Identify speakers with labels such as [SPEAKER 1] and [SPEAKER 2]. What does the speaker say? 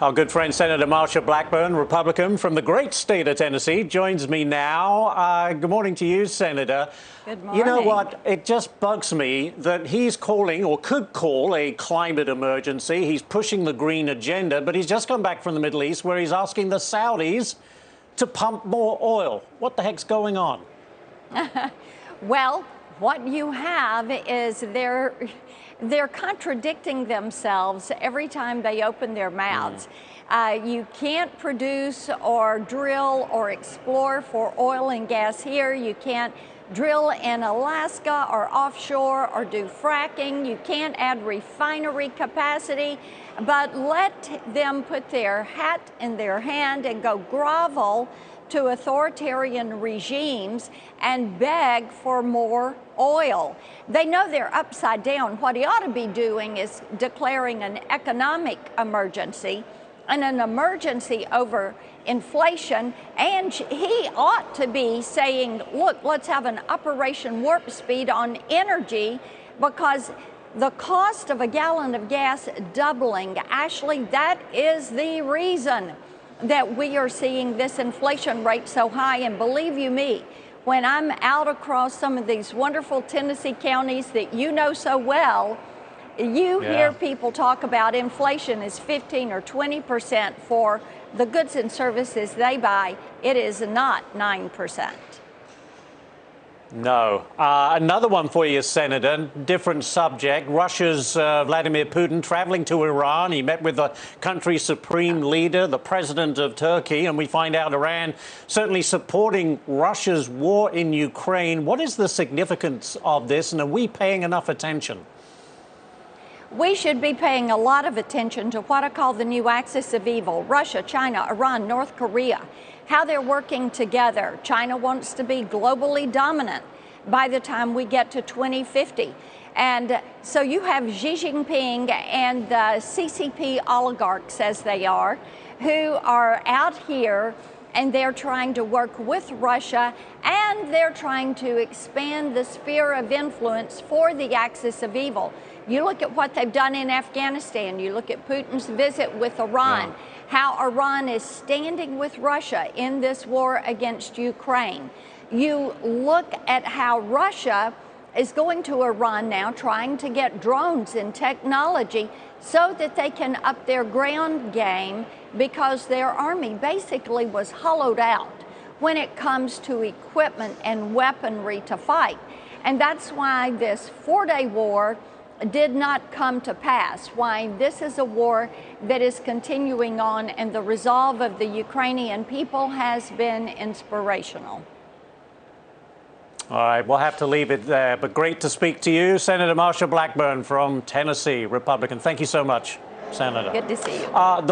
[SPEAKER 1] Our good friend Senator Marsha Blackburn, Republican from the great state of Tennessee, joins me now. Good morning to you, Senator.
[SPEAKER 2] Good morning.
[SPEAKER 1] You know what? It just bugs me that he's calling, or could call, a climate emergency. He's pushing the green agenda, but he's just come back from the Middle East where he's asking the Saudis to pump more oil. What the heck's going on?
[SPEAKER 2] Well, what you have is they're contradicting themselves every time they open their mouths. You can't produce or drill or explore for oil and gas here. You can't drill in Alaska or offshore or do fracking. You can't add refinery capacity. But let them put their hat in their hand and go grovel to authoritarian regimes and beg for more oil. They know they're upside down. What he ought to be doing is declaring an economic emergency and an emergency over inflation. And he ought to be saying, look, let's have an Operation Warp Speed on energy, because the cost of a gallon of gas doubling, Ashley, that is the reason that we are seeing this inflation rate so high. And believe you me, when I'm out across some of these wonderful Tennessee counties that you know so well, you hear people talk about inflation is 15 or 20% for the goods and services they buy. It is not 9%.
[SPEAKER 1] No. Another one for you, Senator. Different subject. Russia's Vladimir Putin traveling to Iran. He met with the country's supreme leader, the president of Turkey, and we find out Iran certainly supporting Russia's war in Ukraine. What is the significance of this, and are we paying enough attention?
[SPEAKER 2] We should be paying a lot of attention to what I call the new axis of evil: Russia, China, Iran, North Korea, how they're working together. China wants to be globally dominant by the time we get to 2050. And so you have Xi Jinping and the CCP oligarchs, as they are, who are out here, and they're trying to work with Russia, and they're trying to expand the sphere of influence for the axis of evil. You look at what they've done in Afghanistan, you look at Putin's visit with Iran, how Iran is standing with Russia in this war against Ukraine. You look at how Russia is going to Iran now, trying to get drones and technology so that they can up their ground game, because their army basically was hollowed out when it comes to equipment and weaponry to fight. And that's why this 4-day war did not come to pass, why this is a war that is continuing on, and the resolve of the Ukrainian people has been inspirational.
[SPEAKER 1] All right, we'll have to leave it there, but great to speak to you, Senator Marsha Blackburn from Tennessee, Republican. Thank you so much, Senator.
[SPEAKER 2] Good to see you.